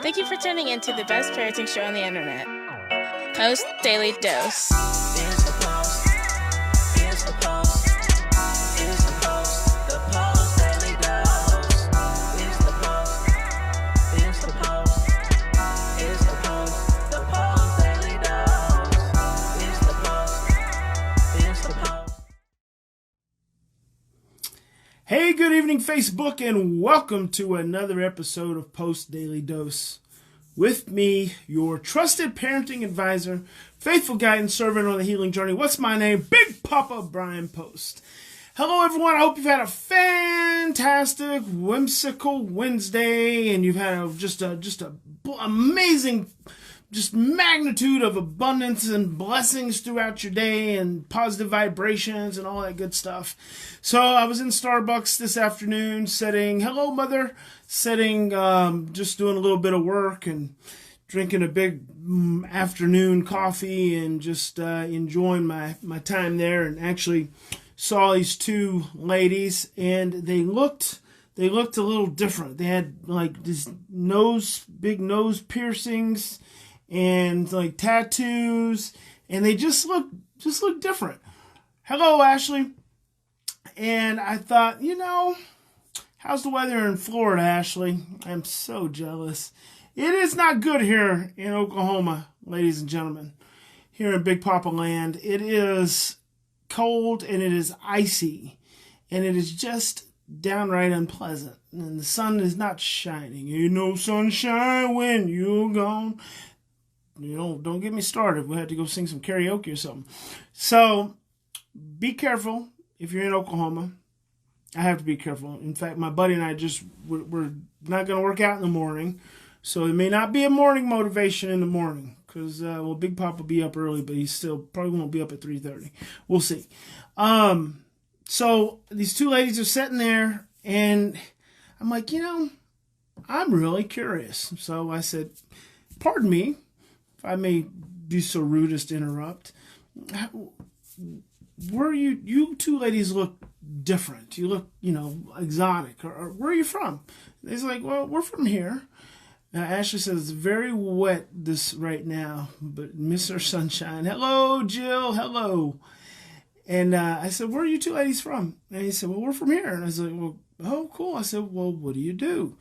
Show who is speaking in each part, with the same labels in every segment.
Speaker 1: Thank you for tuning in to the best parenting show on the internet, Post Daily Dose.
Speaker 2: It's the Post. It's the Post. It's the Post. The Post Daily Dose. It's the Post. It's the Post. It's the Post. The Post Daily Dose. It's the Post. It's the Post.
Speaker 3: Hey, good evening, Facebook, and welcome to another episode of Post Daily Dose. With me, your trusted parenting advisor, faithful guide and servant on the healing journey. What's my name? Big Papa Brian+Post. Hello, everyone. I hope you've had a fantastic, whimsical Wednesday, and you've had just a amazing, just magnitude of abundance and blessings throughout your day and positive vibrations and all that good stuff. So I was in Starbucks this afternoon hello mother, just doing a little bit of work and drinking a big afternoon coffee and just enjoying my time there, and actually saw these two ladies, and they looked a little different. They had like this big nose piercings and like tattoos, and they just looked different. Hello, Ashley. And I thought, how's the weather in Florida, Ashley? I'm so jealous. It is not good here in Oklahoma, ladies and gentlemen. Here in Big Papa land, it is cold and it is icy, and it is just downright unpleasant. And the sun is not shining. Ain't no sunshine when you're gone. Don't get me started. We'll have to go sing some karaoke or something. So be careful if you're in Oklahoma. I have to be careful. In fact, my buddy and I we're not going to work out in the morning. So it may not be a morning motivation in the morning because, Big Pop will be up early, but he still probably won't be up at 3:30. We'll see. So these two ladies are sitting there, and I'm like, I'm really curious. So I said, pardon me, if I may be so rude as to interrupt. You two ladies look different. You look, exotic. Or where are you from? They're like, well, we're from here. Ashley says it's very wet this right now, but Mr. Sunshine. Hello, Jill. Hello. And I said, where are you two ladies from? And he said, well, we're from here. And I was like, well, oh, cool. I said, well, what do you do?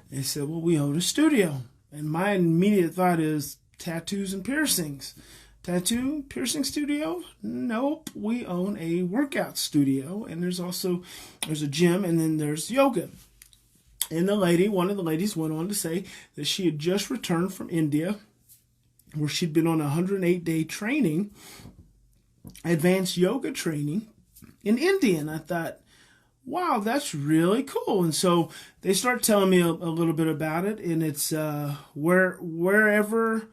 Speaker 3: And he said, well, we own a studio. And my immediate thought is tattoos and piercings. Tattoo piercing studio? Nope. We own a workout studio, and there's a gym, and then there's yoga. And one of the ladies went on to say that she had just returned from India, where she'd been on a 108-day training, advanced yoga training in India. And I thought, wow, that's really cool. And so they start telling me a little bit about it, and it's wherever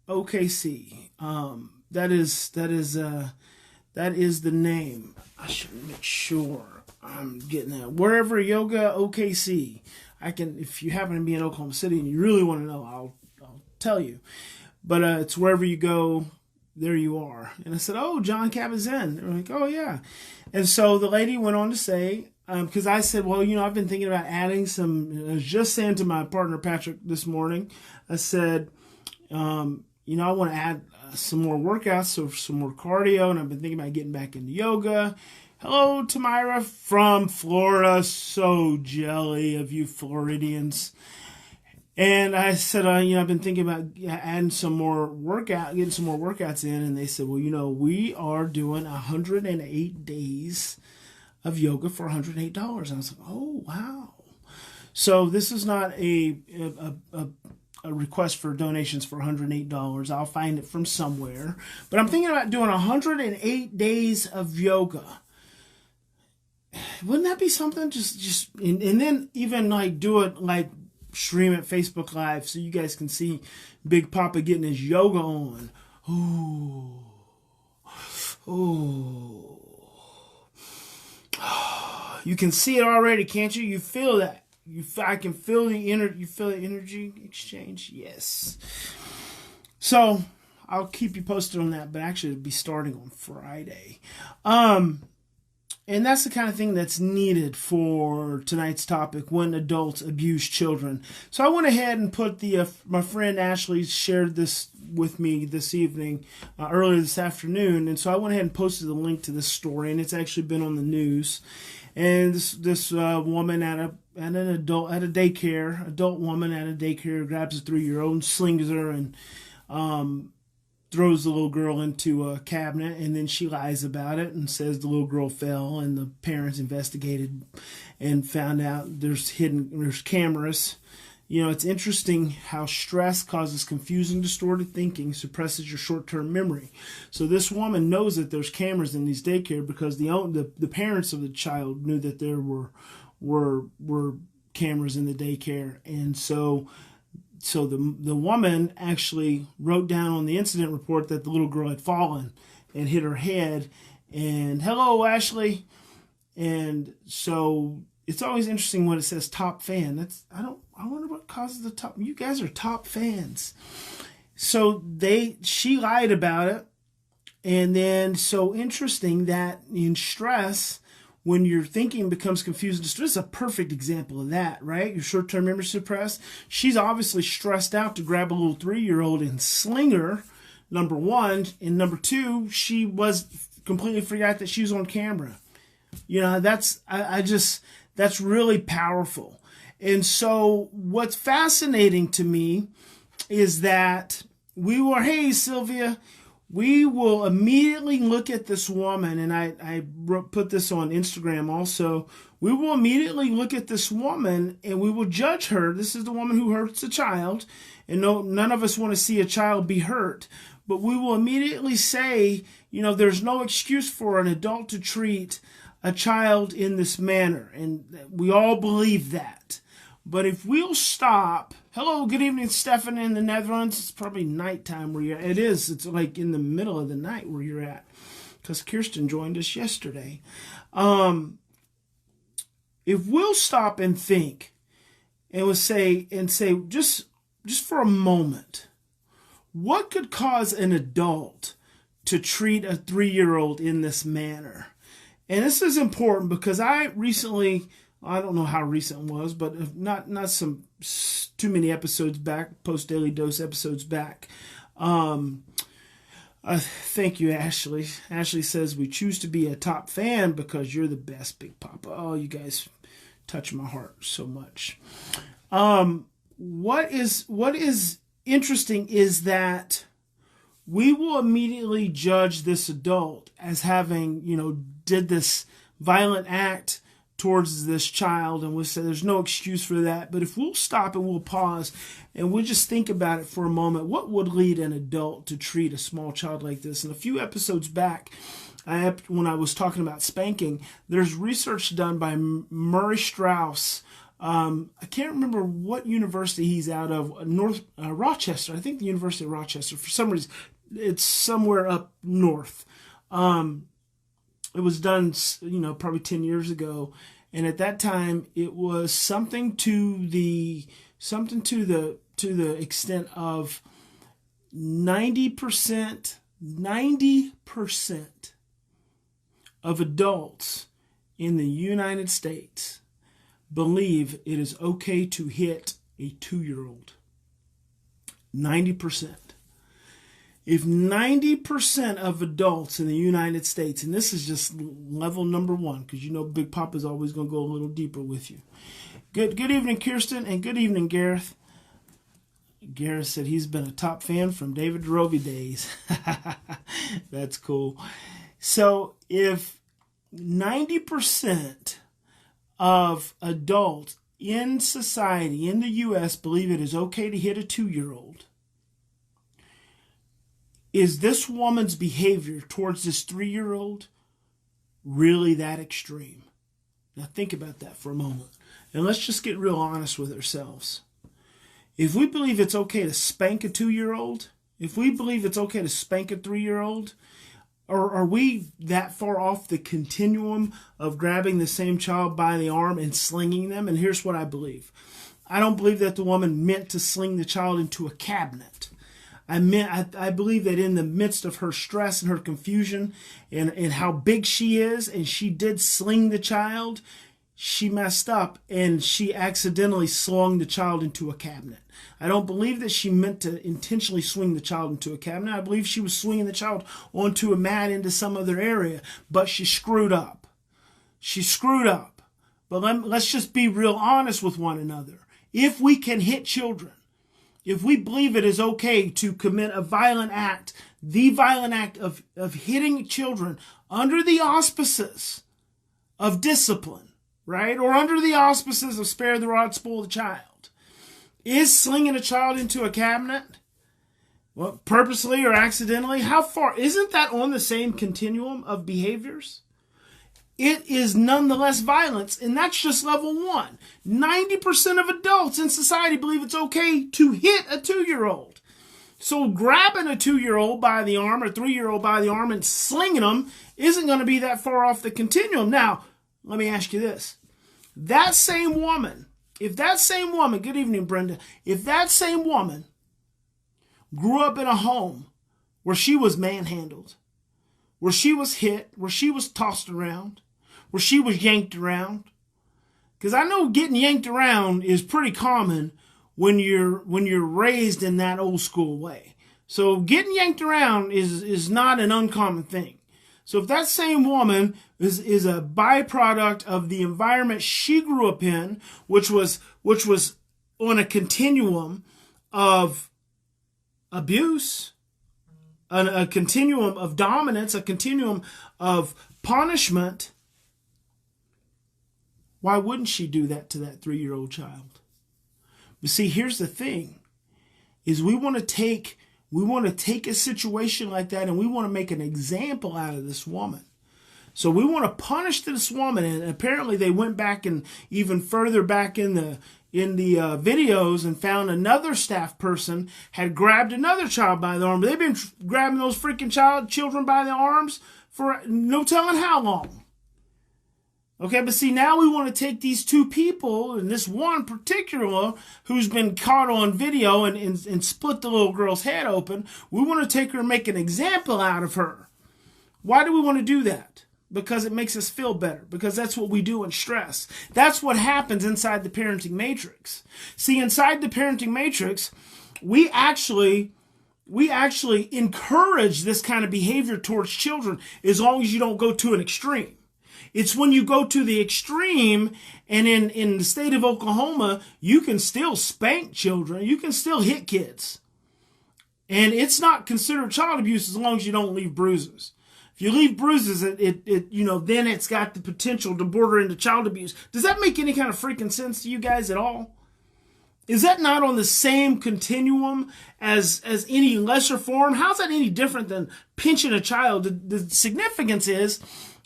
Speaker 3: OKC. That is the name. I should make sure I'm getting that. Wherever Yoga OKC. If you happen to be in Oklahoma City and you really want to know, I'll tell you. But it's wherever you go, there you are. And I said, oh, John Cabazin. They're like, oh yeah. And so the lady went on to say, because I said, well, I've been thinking about adding some. I was just saying to my partner Patrick this morning, I said, I want to add some more workouts, so some more cardio, and I've been thinking about getting back into yoga. Hello, Tamira from Florida. So jelly of you Floridians. And I said, I've been thinking about adding some more getting some more workouts in. And they said, well, we are doing 108 days of yoga for $108. And I was like, oh, wow. So this is not a request for donations for $108. I'll find it from somewhere. But I'm thinking about doing 108 days of yoga. Wouldn't that be something? And then even like do it like stream it Facebook Live so you guys can see Big Papa getting his yoga on. Ooh. You can see it already, can't you? You feel that. I can feel the energy. You feel the energy exchange? Yes. So I'll keep you posted on that, but actually it'll be starting on Friday. And that's the kind of thing that's needed for tonight's topic, when adults abuse children. So I went ahead and put my friend Ashley shared this with me this evening, earlier this afternoon. And so I went ahead and posted the link to this story, and it's actually been on the news. And this woman adult woman at a daycare grabs a 3-year-old and slings her and throws the little girl into a cabinet, and then she lies about it and says the little girl fell, and the parents investigated and found out there's cameras. You know, it's interesting how stress causes confusing, distorted thinking, suppresses your short-term memory. So this woman knows that there's cameras in these daycare because the parents of the child knew that there were cameras in the daycare, and so the woman actually wrote down on the incident report that the little girl had fallen and hit her head. And hello, Ashley. And so it's always interesting when it says top fan. I wonder what causes the top. You guys are top fans. So she lied about it. And then so interesting that in stress, when your thinking becomes confused, this is a perfect example of that, right? Your short-term memory suppressed. She's obviously stressed out to grab a little 3-year-old and sling her, number one. And number two, she was completely forgot that she was on camera. You know, that's really powerful. And so what's fascinating to me is that hey, Sylvia, we will immediately look at this woman, and I put this on Instagram also. We will immediately look at this woman and we will judge her. This is the woman who hurts a child, and none of us want to see a child be hurt. But we will immediately say, you know, there's no excuse for an adult to treat a child in this manner, and we all believe that. But if we'll stop, hello, good evening, Stefan in the Netherlands. It's probably nighttime where you're at. It is. It's like in the middle of the night where you're at, because Kirsten joined us yesterday. If we'll stop and think, and we'll say just for a moment, what could cause an adult to treat a 3-year-old in this manner? And this is important because I don't know how recent it was, but not some too many episodes back, Post Daily Dose episodes back. Thank you, Ashley. Ashley says, we choose to be a top fan because you're the best, Big Papa. Oh, you guys touch my heart so much. What is interesting is that we will immediately judge this adult as having, did this violent act towards this child, and we'll say there's no excuse for that. But if we'll stop and we'll pause and we'll just think about it for a moment, what would lead an adult to treat a small child like this? And a few episodes back, when I was talking about spanking, there's research done by Murray Strauss. I can't remember what university he's out of, Rochester. I think the University of Rochester. For some reason, it's somewhere up north. It was done, probably 10 years ago, and at that time it was something to the extent of 90% of adults in the United States believe it is okay to hit a 2-year-old. 90%. If 90% of adults in the United States, and this is just level number one, because Big Papa's always going to go a little deeper with you. Good evening, Kirsten, and good evening, Gareth. Gareth said he's been a top fan from David Rovey days. That's cool. So if 90% of adults in society, in the U.S., believe it is okay to hit a 2-year-old, is this woman's behavior towards this 3-year-old really that extreme? Now think about that for a moment. And let's just get real honest with ourselves. If we believe it's okay to spank a 2-year-old, if we believe it's okay to spank a 3-year-old, or are we that far off the continuum of grabbing the same child by the arm and slinging them? And here's what I believe. I don't believe that the woman meant to sling the child into a cabinet. I believe that in the midst of her stress and her confusion and how big she is, and she did sling the child, she messed up and she accidentally slung the child into a cabinet. I don't believe that she meant to intentionally swing the child into a cabinet. I believe she was swinging the child onto a mat into some other area, but she screwed up. She screwed up. But let's just be real honest with one another. If we can hit children, if we believe it is okay to commit a violent act, the violent act of hitting children under the auspices of discipline, right? Or under the auspices of spare the rod, spoil the child, is slinging a child into a cabinet, well, purposely or accidentally, how far? Isn't that on the same continuum of behaviors? It is nonetheless violence, and that's just level 1. 90% of adults in society believe it's okay to hit a 2-year-old. So grabbing a 2-year-old by the arm or 3-year-old by the arm and slinging them isn't going to be that far off the continuum. Now, let me ask you this. That same woman, good evening, Brenda, if that same woman grew up in a home where she was manhandled, where she was hit, where she was tossed around, where she was yanked around. Because I know getting yanked around is pretty common when you're raised in that old school way. So getting yanked around is not an uncommon thing. So if that same woman is a byproduct of the environment she grew up in, which was on a continuum of abuse, a continuum of dominance, a continuum of punishment, why wouldn't she do that to that 3-year-old child? But see, here's the thing, is we want to take a situation like that and we want to make an example out of this woman. So we want to punish this woman, and apparently they went back and even further back in the videos and found another staff person had grabbed another child by the arm. They've been grabbing those freaking children by the arms for no telling how long. Okay, but see, now we want to take these two people, and this one particular who's been caught on video and split the little girl's head open, we want to take her and make an example out of her. Why do we want to do that? Because it makes us feel better. Because that's what we do in stress. That's what happens inside the parenting matrix. See, inside the parenting matrix, we actually encourage this kind of behavior towards children as long as you don't go to an extreme. It's when you go to the extreme, and in the state of Oklahoma, you can still spank children. You can still hit kids. And it's not considered child abuse as long as you don't leave bruises. If you leave bruises, then it's got the potential to border into child abuse. Does that make any kind of freaking sense to you guys at all? Is that not on the same continuum as any lesser form? How's that any different than pinching a child? The significance is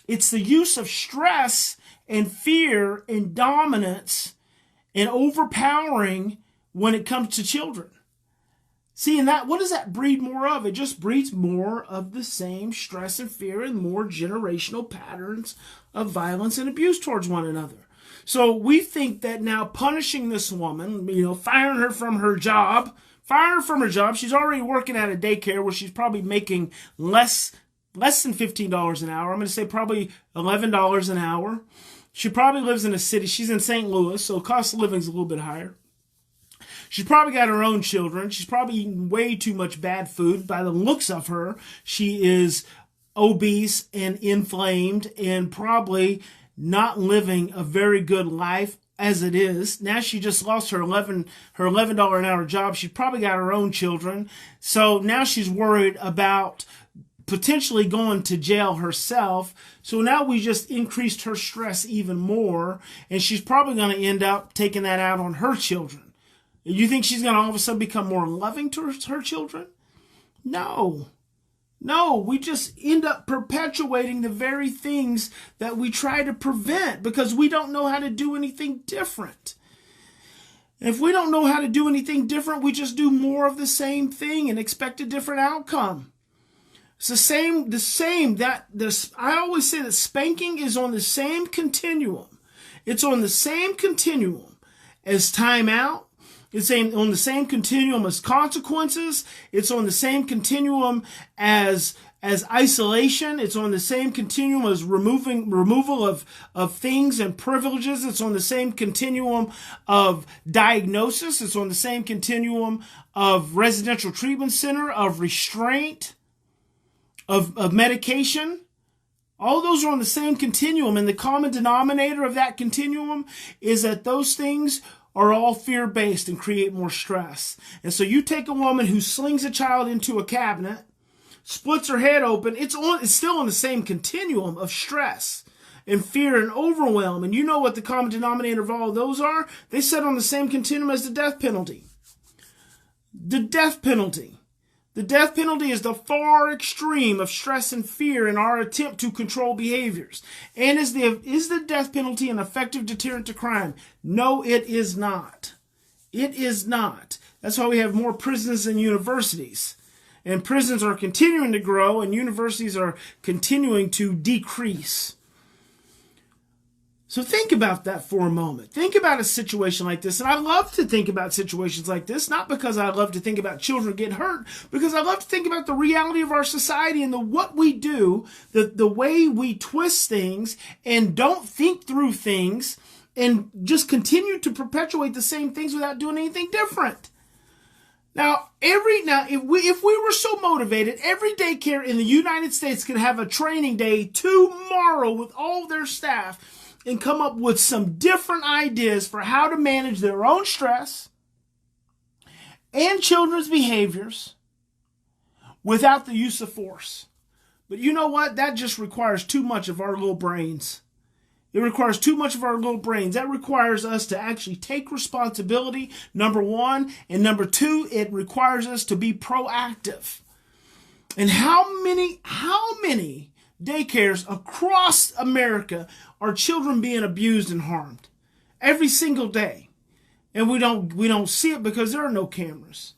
Speaker 3: it's the use of stress and fear and dominance and overpowering when it comes to children. See, and what does that breed more of? It just breeds more of the same stress and fear and more generational patterns of violence and abuse towards one another. So we think that now punishing this woman, firing her from her job, she's already working at a daycare where she's probably making less than $15 an hour. I'm going to say probably $11 an hour. She probably lives in a city. She's in St. Louis, so cost of living is a little bit higher. She's probably got her own children. She's probably eating way too much bad food. By the looks of her, she is obese and inflamed and probably not living a very good life as it is. Now she just lost her $11 an hour job. She's probably got her own children. So now she's worried about potentially going to jail herself. So now we just increased her stress even more, and she's probably going to end up taking that out on her children. You think she's going to all of a sudden become more loving to her children? No, we just end up perpetuating the very things that we try to prevent because we don't know how to do anything different. If we don't know how to do anything different, we just do more of the same thing and expect a different outcome. It's the same. I always say that spanking is on the same continuum. It's on the same continuum as timeout. It's on the same continuum as consequences. It's on the same continuum as isolation. It's on the same continuum as removal of things and privileges. It's on the same continuum of diagnosis. It's on the same continuum of residential treatment center, of restraint, of medication. All those are on the same continuum, and the common denominator of that continuum is that those things are all fear-based and create more stress. And so you take a woman who slings a child into a cabinet, splits her head open, it's still on the same continuum of stress and fear and overwhelm. And you know what the common denominator of all of those are? They sit on the same continuum as the death penalty. The death penalty. The death penalty is the far extreme of stress and fear in our attempt to control behaviors. And is the death penalty an effective deterrent to crime? No, it is not. It is not. That's why we have more prisons than universities. And prisons are continuing to grow and universities are continuing to decrease. So think about that for a moment. Think about a situation like this. And I love to think about situations like this, not because I love to think about children getting hurt, because I love to think about the reality of our society and what we do, the way we twist things and don't think through things and just continue to perpetuate the same things without doing anything different. Now, if we were so motivated, every daycare in the United States could have a training day tomorrow with all their staff and come up with some different ideas for how to manage their own stress and children's behaviors without the use of force. But you know what? That just requires too much of our little brains. It requires too much of our little brains. That requires us to actually take responsibility, number one. And number two, it requires us to be proactive. And how many daycares across America are children being abused and harmed? Every single day. And we don't see it because there are no cameras.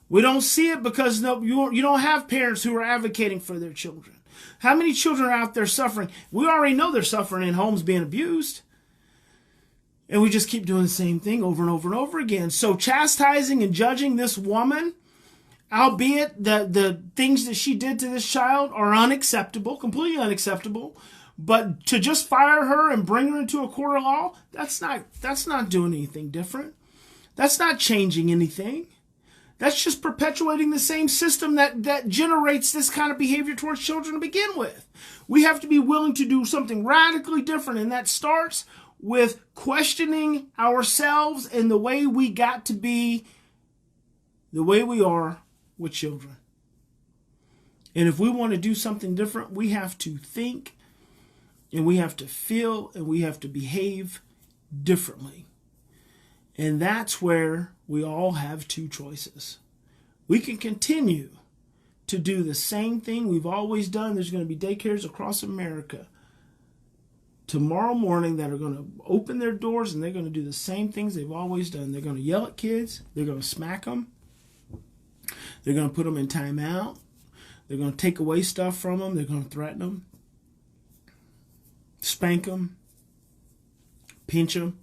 Speaker 3: We don't see it because you don't have parents who are advocating for their children. How many children are out there suffering? We already know they're suffering in homes being abused. And we just keep doing the same thing over and over and over again. So chastising and judging this woman, albeit the things that she did to this child are unacceptable, completely unacceptable, but to just fire her and bring her into a court of law, that's not doing anything different. That's not changing anything. That's just perpetuating the same system that generates this kind of behavior towards children to begin with. We have to be willing to do something radically different, and that starts with questioning ourselves and the way we got to be the way we are with children. And if we want to do something different, we have to think and we have to feel and we have to behave differently. And that's where we all have two choices. We can continue to do the same thing we've always done. There's going to be daycares across America tomorrow morning that are going to open their doors and they're going to do the same things they've always done. They're going to yell at kids. They're going to smack them. They're going to put them in timeout. They're going to take away stuff from them. They're going to threaten them, spank them, pinch them,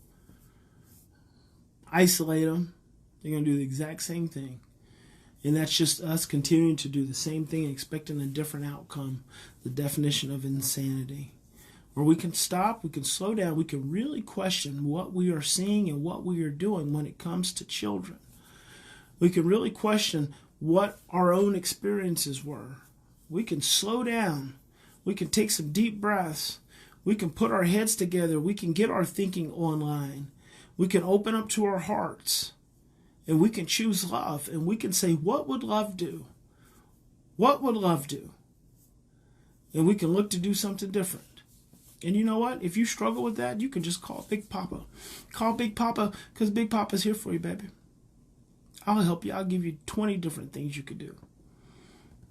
Speaker 3: isolate them. They're going to do the exact same thing. And that's just us continuing to do the same thing and expecting a different outcome, the definition of insanity. Where we can stop, we can slow down, we can really question what we are seeing and what we are doing when it comes to children. We can really question what our own experiences were. We can slow down. We can take some deep breaths. We can put our heads together. We can get our thinking online. We can open up to our hearts. And we can choose love. And we can say, what would love do? What would love do? And we can look to do something different. And you know what? If you struggle with that, you can just call Big Papa. Call Big Papa because Big Papa's here for you, baby. I'll help you. I'll give you 20 different things you could do.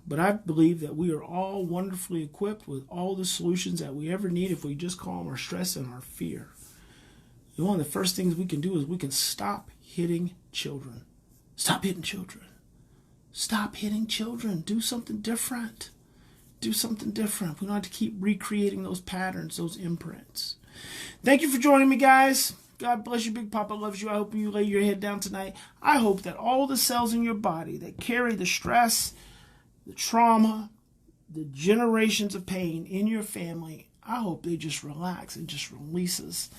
Speaker 3: But I believe that we are all wonderfully equipped with all the solutions that we ever need if we just calm our stress and our fear. And one of the first things we can do is we can stop hitting children. Stop hitting children. Stop hitting children. Do something different. Do something different. We don't have to keep recreating those patterns, those imprints. Thank you for joining me, guys. God bless you. Big Papa loves you. I hope you lay your head down tonight. I hope that all the cells in your body that carry the stress, the trauma, the generations of pain in your family, I hope they just relax and just releases.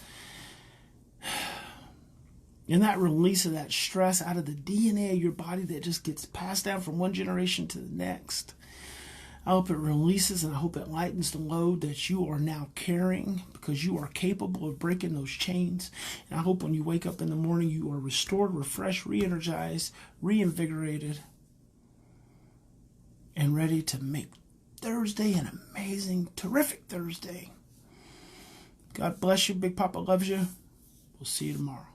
Speaker 3: And that release of that stress out of the DNA of your body that just gets passed down from one generation to the next. I hope it releases, and I hope it lightens the load that you are now carrying, because you are capable of breaking those chains. And I hope when you wake up in the morning, you are restored, refreshed, re-energized, reinvigorated, and ready to make Thursday an amazing, terrific Thursday. God bless you. Big Papa loves you. We'll see you tomorrow.